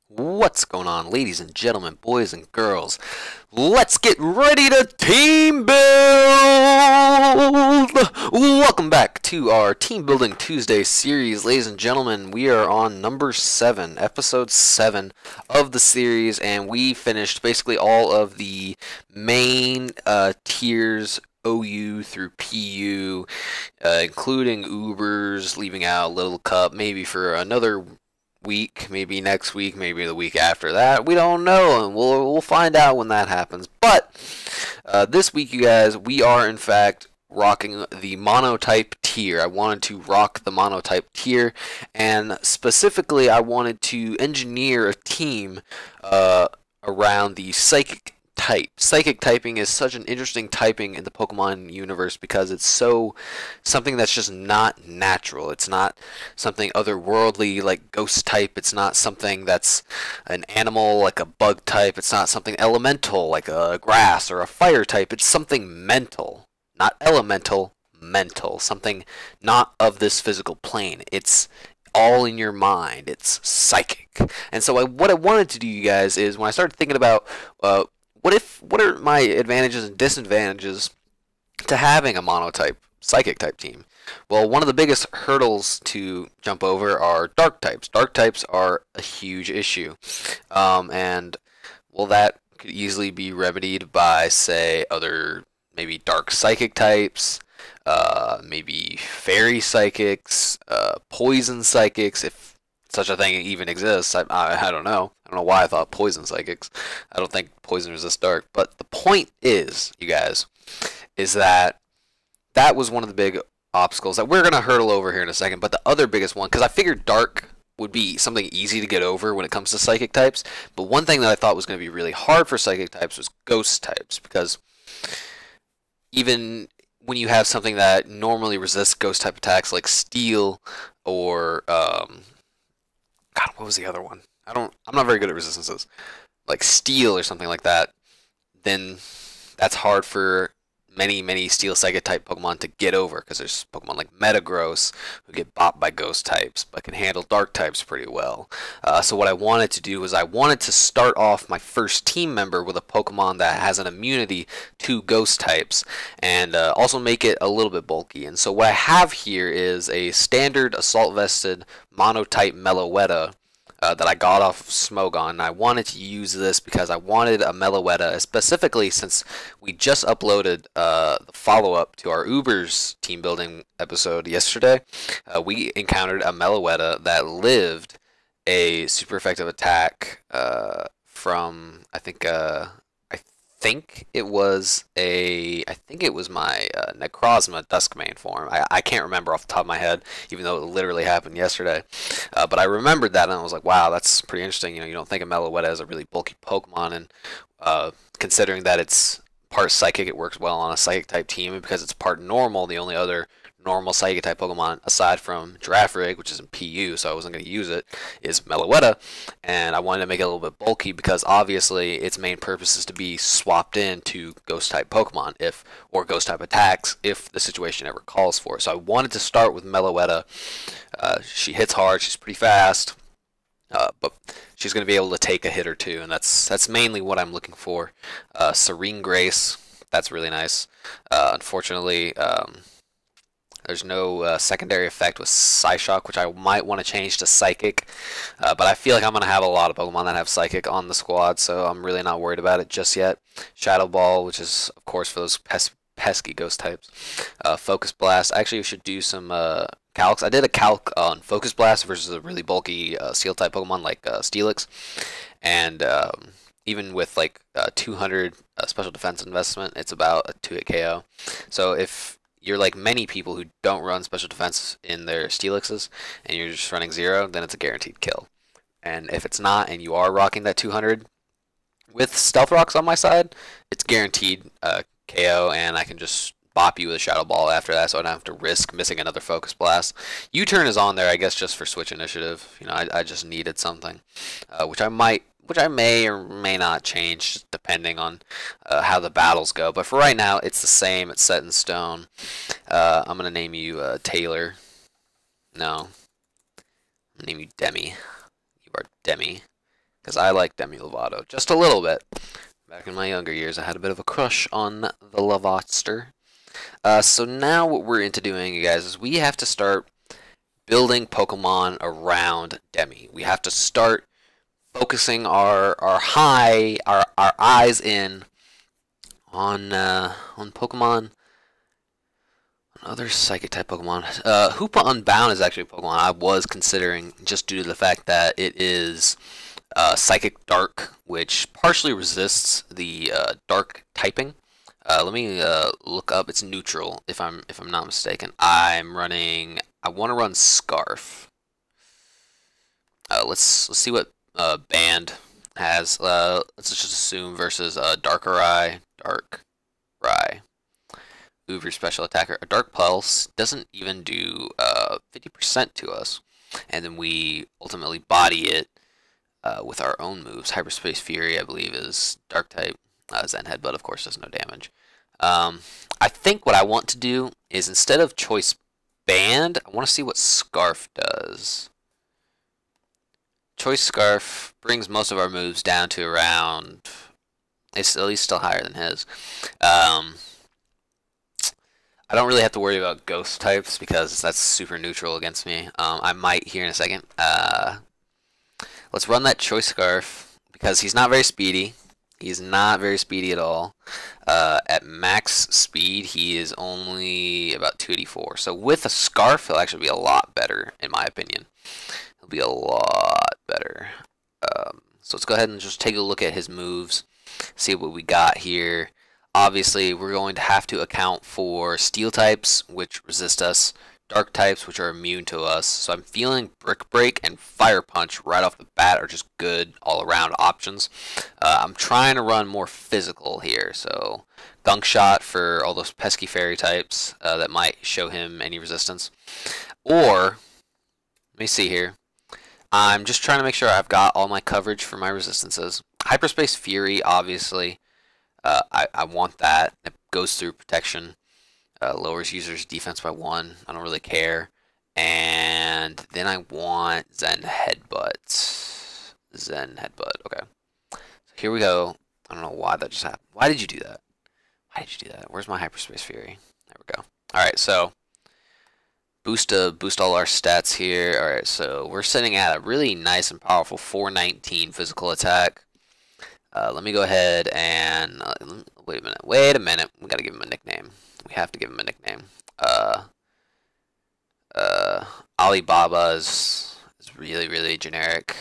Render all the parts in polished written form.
What's going on, ladies and gentlemen, boys and girls? Let's get ready to team build! Welcome back to our Team Building Tuesday series, ladies and gentlemen. We are on number 7, episode 7 of the series, and we finished basically all of the main tiers OU through PU, including Ubers, leaving out Little Cup, maybe for another week, maybe next week, maybe the week after that. We don't know, and we'll find out when that happens. But this week, you guys, we are in fact rocking the monotype tier. I wanted to rock the monotype tier, and specifically, I wanted to engineer a team around the psychic type. Psychic typing is such an interesting typing in the Pokemon universe because it's something that's just not natural. It's not something otherworldly like ghost type. It's not something that's an animal like a bug type. It's not something elemental like a grass or a fire type. It's something mental, not elemental, mental. Something not of this physical plane. It's all in your mind. It's psychic. And so what I wanted to do, you guys, is when I started thinking about what are my advantages and disadvantages to having a monotype psychic type team? Well, one of the biggest hurdles to jump over are dark types. Dark types are a huge issue, and well, that could easily be remedied by, say, other maybe dark psychic types, maybe fairy psychics, poison psychics, if such a thing even exists. I don't know. I don't know why I thought poison psychics. I don't think poison resists dark. But the point is, you guys, is that was one of the big obstacles that we're going to hurdle over here in a second. But the other biggest one, because I figured dark would be something easy to get over when it comes to psychic types. But one thing that I thought was going to be really hard for psychic types was ghost types. Because even when you have something that normally resists ghost type attacks like steel or God, what was the other one? I'm not very good at resistances. Like steel or something like that, then that's hard for many steel psychic type Pokemon to get over because there's Pokemon like Metagross who get bopped by ghost types but can handle dark types pretty well. So what I wanted to do was I wanted to start off my first team member with a Pokemon that has an immunity to ghost types and also make it a little bit bulky. And so what I have here is a standard assault vested monotype Meloetta that I got off of Smogon. And I wanted to use this because I wanted a Meloetta, specifically since we just uploaded the follow-up to our Ubers team building episode yesterday. We encountered a Meloetta that lived a super effective attack from I think it was my Necrozma Duskmane form. I can't remember off the top of my head, even though it literally happened yesterday. But I remembered that and I was like, wow, that's pretty interesting. You don't think of Meloetta as a really bulky Pokemon, and considering that it's part psychic, it works well on a psychic type team, and because it's part normal, the only other normal psychic type Pokemon aside from Girafarig, which is in PU, so I wasn't going to use it, is Meloetta, and I wanted to make it a little bit bulky because obviously its main purpose is to be swapped in to ghost type Pokemon or ghost type attacks if the situation ever calls for it. So I wanted to start with Meloetta. She hits hard, she's pretty fast, but she's going to be able to take a hit or two, and that's mainly what I'm looking for. Serene Grace, that's really nice. Unfortunately, there's no secondary effect with Psyshock, which I might want to change to Psychic. But I feel like I'm going to have a lot of Pokemon that have Psychic on the squad, so I'm really not worried about it just yet. Shadow Ball, which is, of course, for those pesky ghost types. Focus Blast. Actually, we should do some calcs. I did a calc on Focus Blast versus a really bulky Steel type Pokemon like Steelix. And even with like 200 special defense investment, it's about a 2-hit KO. So if you're like many people who don't run special defense in their Steelixes and you're just running 0, then it's a guaranteed kill. And if it's not and you are rocking that 200 with Stealth Rocks on my side, it's guaranteed KO, and I can just bop you with a Shadow Ball after that, so I don't have to risk missing another Focus Blast. U-turn is on there, I guess, just for switch initiative. I just needed something, which I may or may not change depending on how the battles go. But for right now, it's the same. It's set in stone. I'm gonna name you Taylor. No, I'm gonna name you Demi. You are Demi. because I like Demi Lovato just a little bit. Back in my younger years, I had a bit of a crush on the Lovatster. So now what we're into doing, you guys, is we have to start building Pokemon around Demi. We have to start focusing our eyes in on Pokemon, on other Psychic type Pokemon. Hoopa Unbound is actually a Pokemon I was considering just due to the fact that it is Psychic Dark, which partially resists the Dark typing. Let me look up. It's neutral, if I'm not mistaken. I want to run Scarf. Let's see what Band has. Let's just assume versus Darkrai, Darkrai. Uber special attacker. A Dark Pulse doesn't even do 50% to us, and then we ultimately body it with our own moves. Hyperspace Fury, I believe, is Dark type. Zen Headbutt, of course, does no damage. I think what I want to do is, instead of Choice Band, I want to see what Scarf does. Choice Scarf brings most of our moves down to around... It's at least still higher than his. I don't really have to worry about Ghost types because that's super neutral against me. I might here in a second. Let's run that Choice Scarf because he's not very speedy. He's not very speedy at all. At max speed, he is only about 284. So with a Scarf, he'll actually be a lot better, in my opinion. He'll be a lot better. So let's go ahead and just take a look at his moves, see what we got here. Obviously, we're going to have to account for Steel types, which resist us, Dark types, which are immune to us. So I'm feeling Brick Break and Fire Punch right off the bat are just good all-around options. I'm trying to run more physical here, so Gunk Shot for all those pesky fairy types that might show him any resistance. Or, let me see here. I'm just trying to make sure I've got all my coverage for my resistances. Hyperspace Fury, obviously. I want that. It goes through protection. Lowers users' defense by 1. I don't really care. And then I want Zen Headbutt. Zen Headbutt. Okay. So here we go. I don't know why that just happened. Why did you do that? Why did you do that? Where's my Hyperspace Fury? There we go. Alright, so boost all our stats here. Alright, so we're sitting at a really nice and powerful 419 physical attack. Let me go ahead and wait a minute. We gotta give him a nickname. We have to give him a nickname. Alibaba is really generic.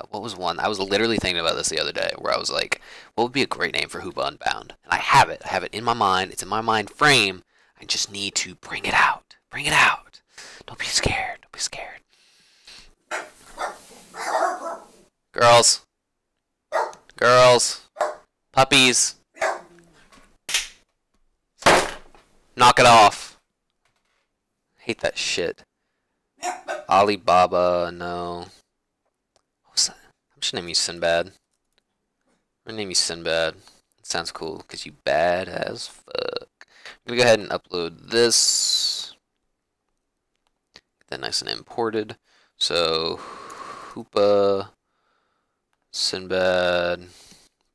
What was one? I was literally thinking about this the other day, where I was like, what would be a great name for Hoopa Unbound? And I have it. I have it in my mind. It's in my mind frame. I just need to bring it out. Bring it out. Don't be scared. Don't be scared. Girls. Girls. Puppies. Knock it off. Hate that shit. Alibaba, no. What's that? I'm just gonna name you Sinbad. I'm gonna name you Sinbad. It sounds cool, because you bad as fuck. I'm gonna go ahead and upload this. Get that nice and imported. So, Hoopa, Sinbad,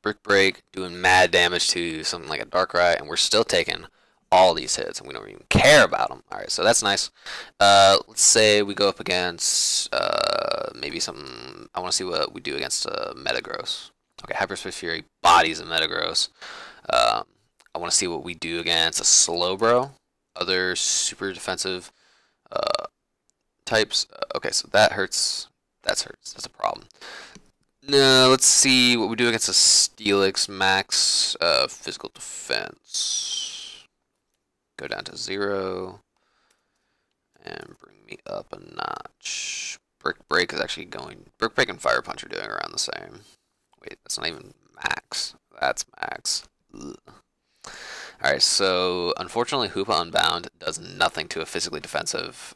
Brick Break, doing mad damage to something like a Darkrai, and we're still taking all these hits, and we don't even care about them. Alright, so that's nice. Let's say we go up against maybe some... I want to see what we do against Metagross. Okay, Hyperspace Fury bodies a Metagross. I want to see what we do against a Slowbro. Other super defensive types. Okay, so that hurts. That hurts. That's a problem. No, let's see what we do against a Steelix max physical defense. Go down to 0 and bring me up a notch. Brick Break is actually going... Brick Break and Fire Punch are doing around the same. Wait, that's not even max. That's max. Alright, so unfortunately Hoopa Unbound does nothing to a physically defensive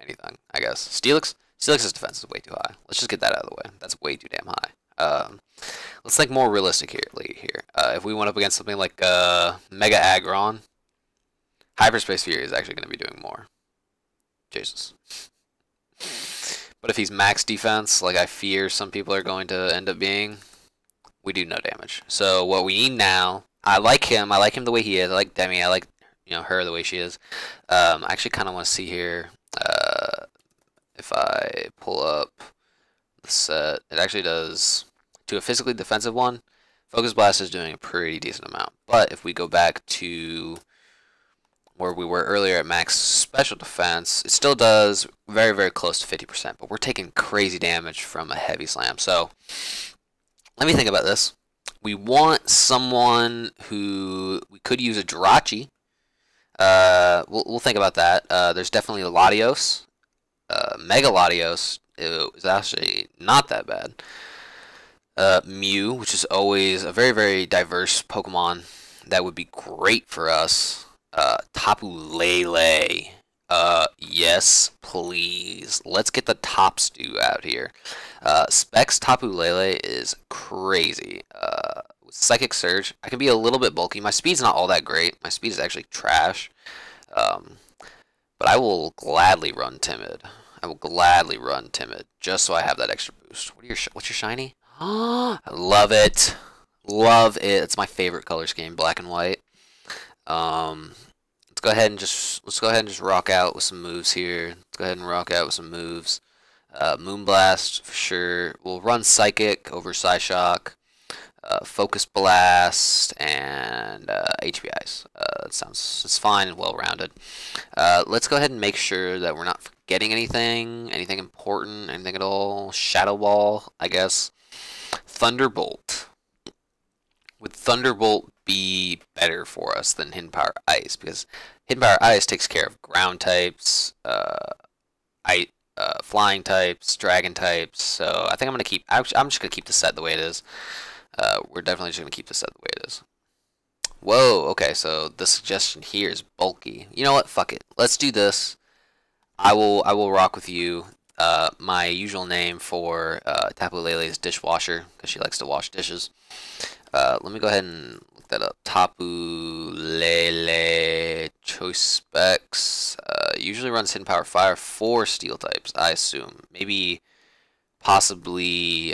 anything, I guess. Steelix's defense is way too high. Let's just get that out of the way. That's way too damn high. Let's think more realistically here. If we went up against something like Mega Aggron, Hyperspace Fury is actually going to be doing more. Jesus. But if he's max defense, like I fear some people are going to end up being, we do no damage. So what we need now, I like him. I like him the way he is. I like Demi. I like her the way she is. I actually kind of want to see here. If I pull up the set, it actually does to a physically defensive one. Focus Blast is doing a pretty decent amount. But if we go back to where we were earlier at max special defense, it still does very, very close to 50%. But we're taking crazy damage from a heavy slam. So let me think about this. We want someone who we could use a Jirachi. We'll think about that. There's definitely Latios. Mega Latios is actually not that bad. Mew, which is always a very, very diverse Pokemon that would be great for us. Tapu Lele. Yes, please. Let's get the top stew out here. Specs Tapu Lele is crazy. With Psychic Surge, I can be a little bit bulky. My speed's not all that great. My speed is actually trash. But I will gladly run Timid. I will gladly run Timid just so I have that extra boost. What's your shiny? I love it. Love it. It's my favorite color scheme, black and white. Let's go ahead and just rock out with some moves here. Let's go ahead and rock out with some moves. Moonblast for sure. We'll run Psychic over Psyshock. Focus Blast and HBIs. It's fine and well rounded. Let's go ahead and make sure that we're not forgetting anything important, anything at all. Shadow Ball, I guess. Thunderbolt. Would Thunderbolt be better for us than Hidden Power Ice? Because Hidden Power Ice takes care of ground types, flying types, dragon types. So I think I'm just gonna keep the set the way it is. We're definitely just going to keep the set the way it is. Whoa, okay, so the suggestion here is bulky. You know what? Fuck it. Let's do this. I will rock with you. My usual name for Tapu Lele is Dishwasher, because she likes to wash dishes. Let me go ahead and look that up. Tapu Lele choice specs. Usually runs Hidden Power Fire for steel types, I assume. Maybe, possibly...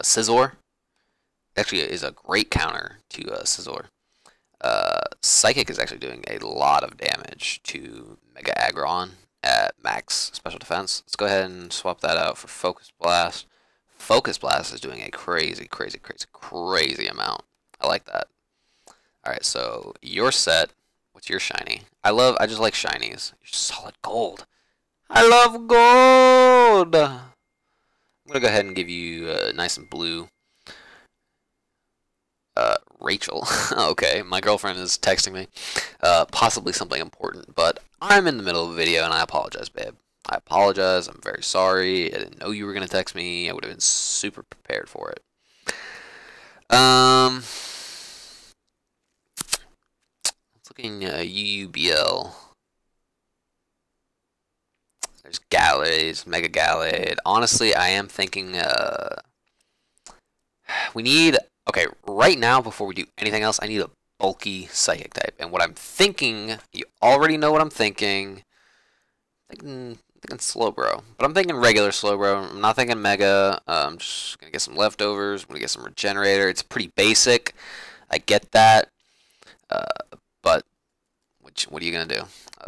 Scizor actually is a great counter to Scizor. Psychic is actually doing a lot of damage to Mega Aggron at max special defense. Let's go ahead and swap that out for Focus Blast. Focus Blast is doing a crazy, crazy, crazy, crazy amount. I like that. Alright, so your set, what's your shiny? I just like shinies. You're solid gold. I love gold! I'm going to go ahead and give you nice and blue. Rachel. Okay, my girlfriend is texting me. Possibly something important, but I'm in the middle of a video and I apologize, babe. I apologize. I'm very sorry. I didn't know you were going to text me. I would have been super prepared for it. Let's look in UUBL. There's Gallades, Mega Gallade. Honestly, I am thinking we need... Okay, right now, before we do anything else, I need a bulky Psychic type. And what I'm thinking, you already know what I'm thinking. I'm thinking Slowbro. But I'm thinking regular Slowbro. I'm not thinking Mega. I'm just going to get some leftovers. I'm going to get some Regenerator. It's pretty basic. I get that. But what are you going to do?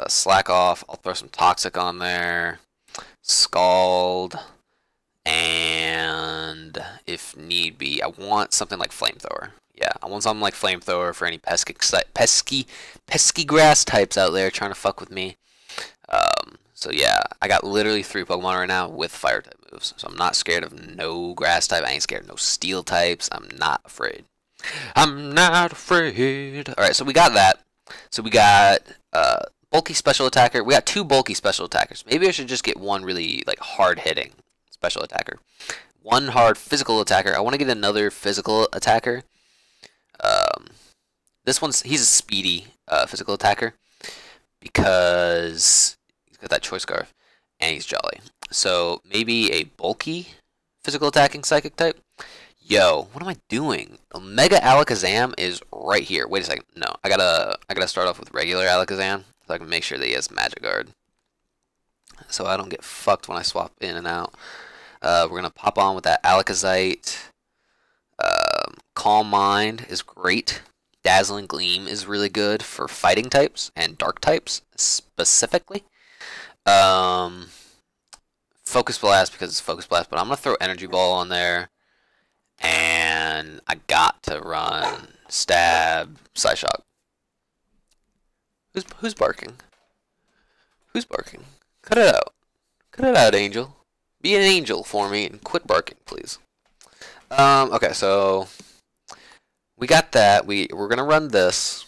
Slack off. I'll throw some Toxic on there. Scald. And if need be, I want something like Flamethrower. Yeah, I want something like Flamethrower for any pesky grass types out there trying to fuck with me. So yeah, I got literally 3 Pokemon right now with fire type moves. So I'm not scared of no grass type. I ain't scared of no steel types. I'm not afraid. I'm not afraid. Alright, so we got that. So we got bulky special attacker. We got 2 bulky special attackers. Maybe I should just get one really like hard hitting special attacker. One hard physical attacker. I want to get another physical attacker. He's a speedy physical attacker because he's got that choice scarf and he's jolly. So maybe a bulky physical attacking psychic type. Yo, what am I doing? Mega Alakazam is right here. Wait a second. No, I gotta start off with regular Alakazam so I can make sure that he has Magic Guard. so I don't get fucked when I swap in and out. We're going to pop on with that Alakazite. Calm Mind is great. Dazzling Gleam is really good for fighting types and dark types specifically. Um, Focus Blast because it's Focus Blast, but I'm going to throw Energy Ball on there. And I got to run Stab Psyshock. Who's barking? Who's barking? Cut it out. Cut it out, Angel. Be an angel for me and quit barking, please. Okay, so we got that. We're gonna run this.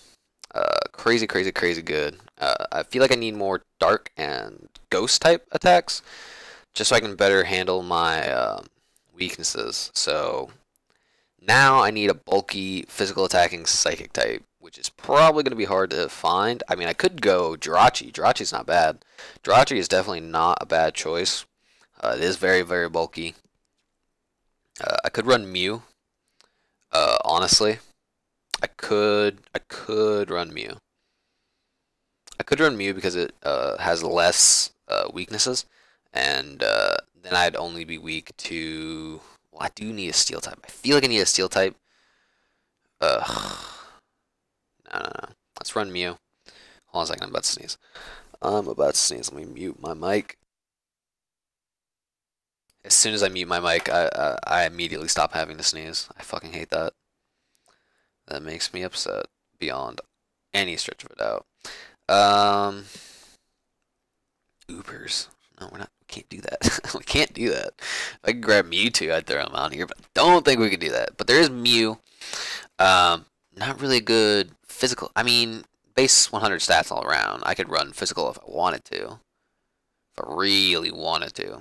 Crazy, crazy, crazy good. I feel like I need more dark and ghost type attacks, just so I can better handle my weaknesses. So now I need a bulky physical attacking psychic type, which is probably going to be hard to find. I mean, I could go Jirachi. Jirachi's not bad. Jirachi is definitely not a bad choice. It is very, very bulky. I could run Mew. Honestly, I could run Mew. I could run Mew because it has less weaknesses, and then I'd only be weak to. Well, I do need a steel type. I feel like I need a steel type. No. Let's run Mew. Hold on a second. I'm about to sneeze. Let me mute my mic. As soon as I mute my mic, I immediately stop having to sneeze. I fucking hate that. That makes me upset beyond any stretch of a doubt. Ubers. No, we can't do that. We can't do that. If I could grab Mewtwo, I'd throw him out here, but I don't think we could do that. But there is Mew. Not really good physical. I mean, base 100 stats all around. I could run physical if I wanted to. If I really wanted to.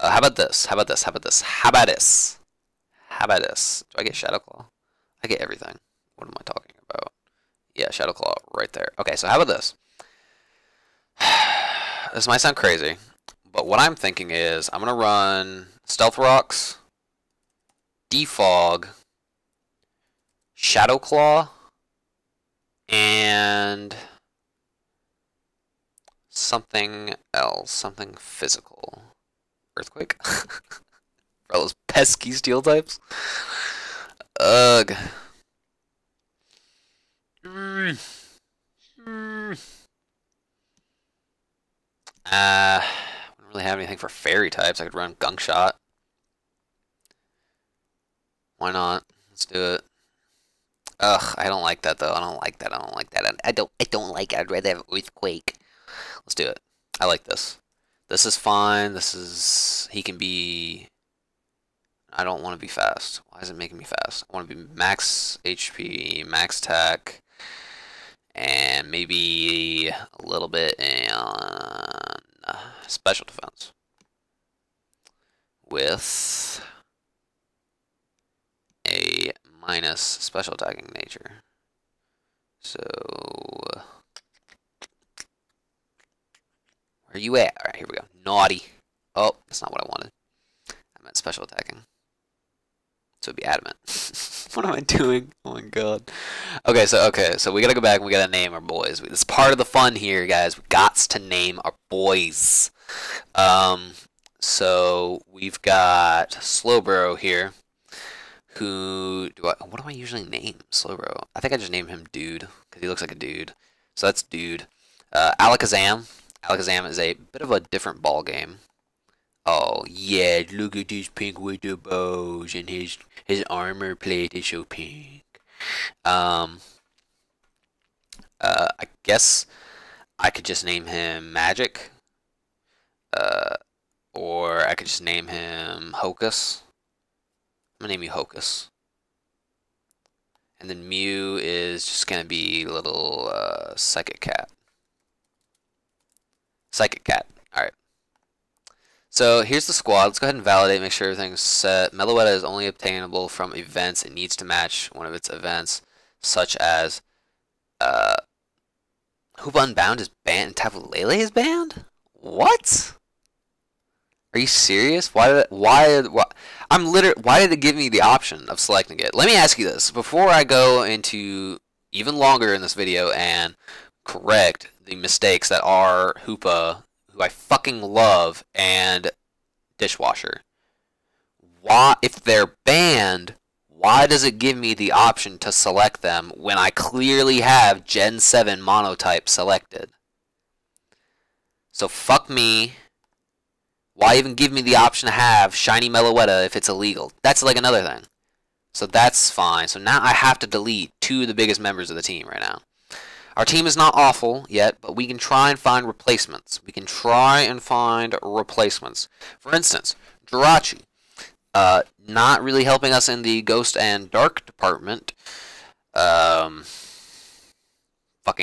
How about this? How about this? How about this? How about this? How about this? Do I get Shadow Claw? I get everything. What am I talking about? Yeah, Shadow Claw right there. Okay, so how about this? This might sound crazy, but what I'm thinking is I'm going to run Stealth Rocks, Defog, Shadow Claw, and something else. Something physical. Earthquake? For all those pesky steel types? Ugh. I don't really have anything for fairy types. I could run Gunk Shot. Why not? Let's do it. Ugh, I don't like that though. I don't like that. I don't like that. I don't like it. I'd rather have Earthquake. Let's do it. I like this. This is fine. This is he can be. I don't want to be fast. Why is it making me fast? I want to be max HP, max attack, and maybe a little bit on special defense with a minus special attacking nature. So where are you at? Alright, here we go. Naughty. Oh, that's not what I wanted. I meant special attacking. So it'd be adamant. What am I doing? Oh my god. Okay, so we gotta go back and we gotta name our boys. It's part of the fun here, guys. We gots to name our boys. So we've got Slowbro here. What do I usually name Slowbro? I think I just name him Dude, because he looks like a dude. So that's Dude. Alakazam. Alakazam is a bit of a different ball game. Oh yeah, look at this pink with the bows, and his armor plate is so pink. I guess I could just name him Magic. Or I could just name him Hocus. I'm gonna name you Hocus. And then Mew is just gonna be little Psychic Cat. Psychic Cat. Alright. So here's the squad. Let's go ahead and validate, make sure everything's set. Meloetta is only obtainable from events. It needs to match one of its events, such as Hoopa Unbound is banned and Tapu-Lele is banned? What? Are you serious? Why did it give me the option of selecting it? Let me ask you this before I go into even longer in this video and correct the mistakes that are Hoopa who I fucking love, and Dishwasher. Why, if they're banned, why does it give me the option to select them when I clearly have Gen 7 Monotype selected? So fuck me. Why even give me the option to have Shiny Meloetta if it's illegal? That's like another thing. So that's fine. So now I have to delete two of the biggest members of the team right now. Our team is not awful yet, but we can try and find replacements. We can try and find replacements. For instance, Jirachi. Not really helping us in the Ghost and Dark department. Fucking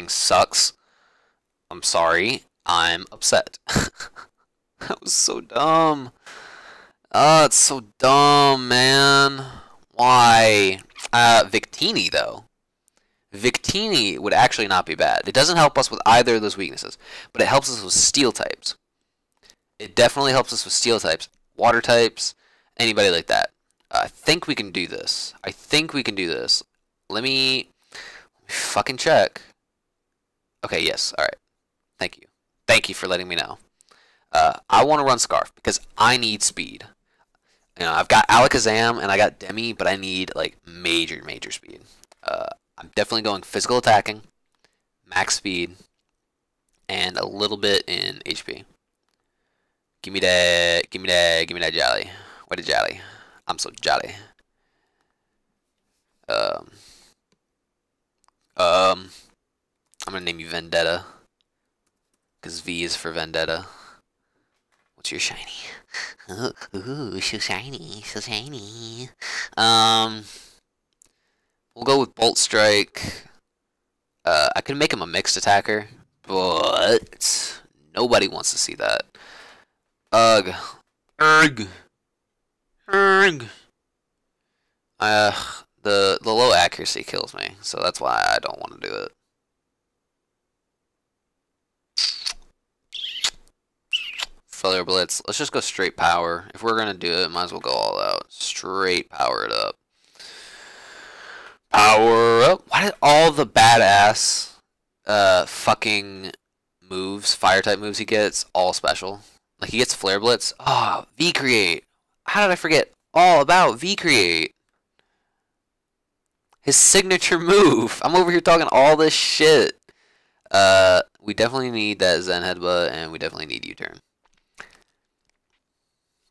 sucks. I'm sorry. I'm upset. That was so dumb. Oh, it's so dumb, man. Why? Victini, though. Victini would actually not be bad. It doesn't help us with either of those weaknesses, but it helps us with steel types. It definitely helps us with steel types. Water types, anybody like that. I think we can do this. I think we can do this. Let me fucking check. Okay, yes, alright. Thank you. Thank you for letting me know. I want to run Scarf because I need speed. You know, I've got Alakazam and I got Demi, but I need like major speed. I'm definitely going physical attacking, max speed, and a little bit in HP. Give me that, give me that, give me that jolly. What a jolly. I'm so jolly. I'm gonna name you Vendetta. Because V is for Vendetta. What's your shiny? Ooh, so shiny, so shiny. We'll go with Bolt Strike. I could make him a mixed attacker, but nobody wants to see that. Ugh. Erg. Erg. The low accuracy kills me, so that's why I don't want to do it. Flare Blitz. Let's just go straight power. If we're gonna do it, might as well go all out. Straight power it up. Power up. Why did all the badass fucking moves, fire type moves he gets, all special? Like he gets Flare Blitz. Oh, V Create. How did I forget all about V Create? His signature move. I'm over here talking all this shit. We definitely need that Zen Headbutt, and we definitely need U-turn.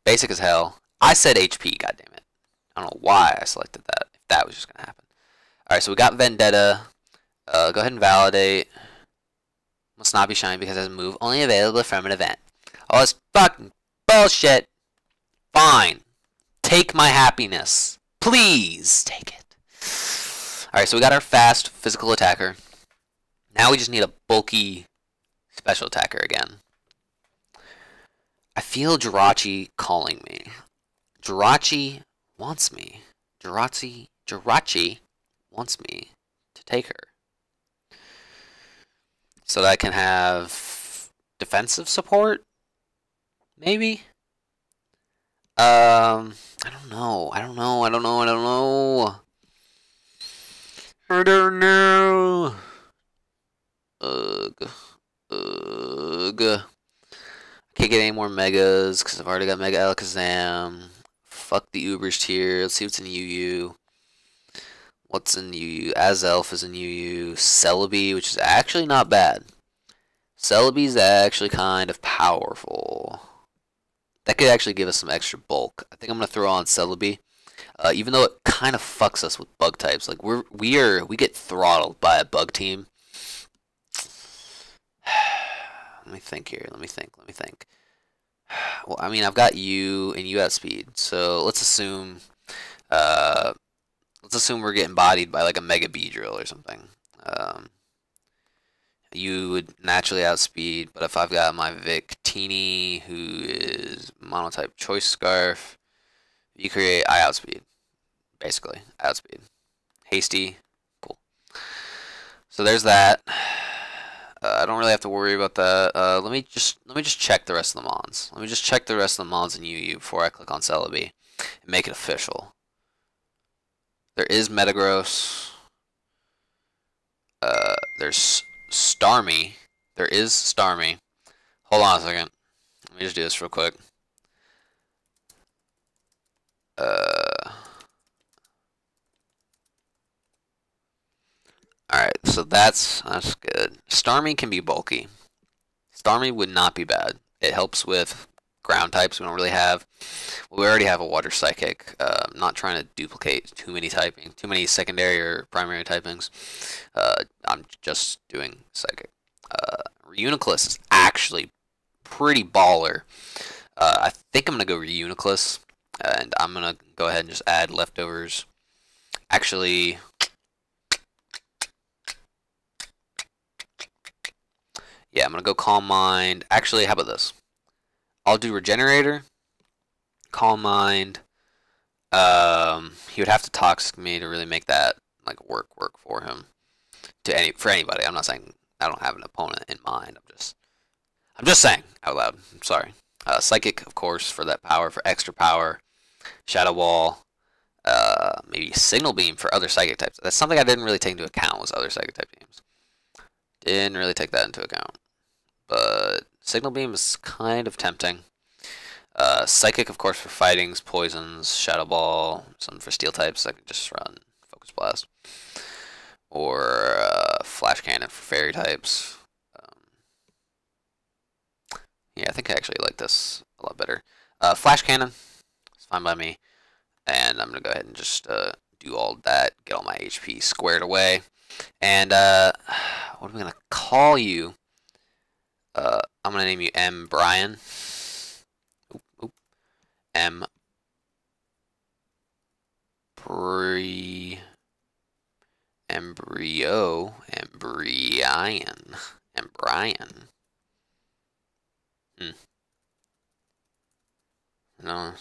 Basic as hell. I said HP, goddammit. I don't know why I selected that, if that was just gonna happen. Alright, so we got Vendetta. Go ahead and validate. Must not be shiny because it has a move only available from an event. Oh, it's fucking bullshit. Fine. Take my happiness. Please take it. Alright, so we got our fast physical attacker. Now we just need a bulky special attacker again. I feel Jirachi calling me. Jirachi wants me. Jirachi wants me to take her. So that I can have defensive support? Maybe? I don't know. I don't know. Ugh. Can't get any more megas because I've already got Mega Alakazam. Fuck the Ubers tier. Let's see what's in UU. What's in UU? Azelf is in UU. Celebi, which is actually not bad. Celebi's actually kind of powerful. That could actually give us some extra bulk. I think I'm gonna throw on Celebi, even though it kind of fucks us with bug types. Like we get throttled by a bug team. Let me think here. Let me think. Well, I mean, I've got you and you outspeed, so let's assume we're getting bodied by like a Mega Beedrill or something. You would naturally outspeed, but if I've got my Victini, who is Monotype Choice Scarf, you create, I outspeed. Basically, I outspeed. Hasty, cool. So there's that. I don't really have to worry about that. Let me just check the rest of the mons. Let me just check the rest of the mons in UU before I click on Celebi and make it official. There is Metagross. There's Starmie. There is Starmie. Hold on a second. Let me just do this real quick. Alright, so that's good. Starmie can be bulky. Starmie would not be bad. It helps with ground types we don't really have. Well, we already have a water psychic. I'm not trying to duplicate too many secondary or primary typings. I'm just doing psychic. Reuniclus is actually pretty baller. I think I'm gonna go Reuniclus, and I'm gonna go ahead and just add leftovers. Actually, yeah, I'm gonna go Calm Mind. Actually, how about this? I'll do Regenerator, Calm Mind. He would have to Toxic me to really make that like work for him. For anybody. I'm not saying I don't have an opponent in mind. I'm just saying out loud. I'm sorry. Psychic, of course, for that power, for extra power. Shadow Wall. Maybe Signal Beam for other psychic types. That's something I didn't really take into account, was other psychic type teams. Didn't really take that into account. But Signal Beam is kind of tempting. Psychic, of course, for fightings, poisons, Shadow Ball, some for steel types. I could just run Focus Blast. Or Flash Cannon for fairy types. Yeah, I think I actually like this a lot better. Flash Cannon, it's fine by me. And I'm going to go ahead and just do all that, get all my HP squared away. And what am I going to call you? I'm going to name you M. Brian. M. Embryo. Embryon. Embryon. No,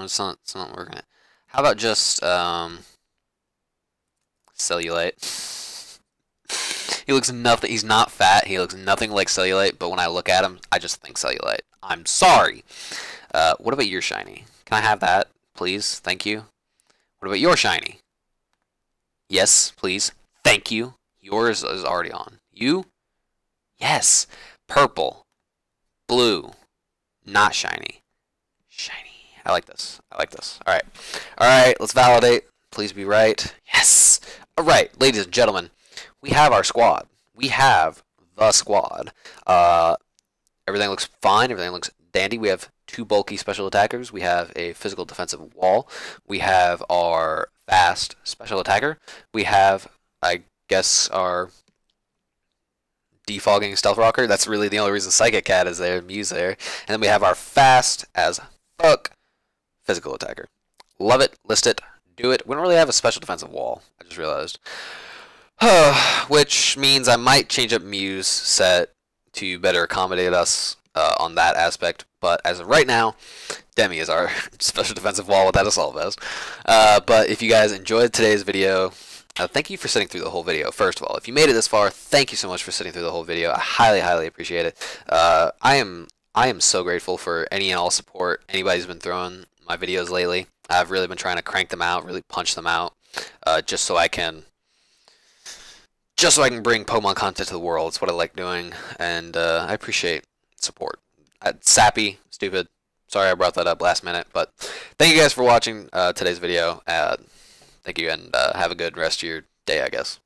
it's not working. How about just Cellulite? He looks nothing. He's not fat. He looks nothing like Cellulite. But when I look at him, I just think Cellulite. I'm sorry. What about your shiny? Can I have that, please? Thank you. What about your shiny? Yes, please. Thank you. Yours is already on. You? Yes. Purple. Blue. Not shiny. Shiny. I like this. I like this. Alright. Alright, let's validate. Please be right. Yes! Alright, ladies and gentlemen, we have our squad. We have the squad. Everything looks fine. Everything looks dandy. We have 2 bulky special attackers. We have a physical defensive wall. We have our fast special attacker. We have, I guess, our defogging stealth rocker. That's really the only reason Psychic Cat is there, Muse there. And then we have our fast as fuck physical attacker. Love it, list it, do it. We don't really have a special defensive wall, I just realized. Which means I might change up Muse set to better accommodate us on that aspect. But as of right now, Demi is our special defensive wall without Assault Vest. But if you guys enjoyed today's video, thank you for sitting through the whole video. First of all, if you made it this far, thank you so much for sitting through the whole video. I highly, highly appreciate it. I am so grateful for any and all support anybody's been throwing my videos lately. I've really been trying to crank them out, really punch them out, just so I can bring Pokemon content to the world. It's what I like doing, and I appreciate support. Sappy, stupid. Sorry I brought that up last minute, but thank you guys for watching today's video. Thank you, and have a good rest of your day, I guess.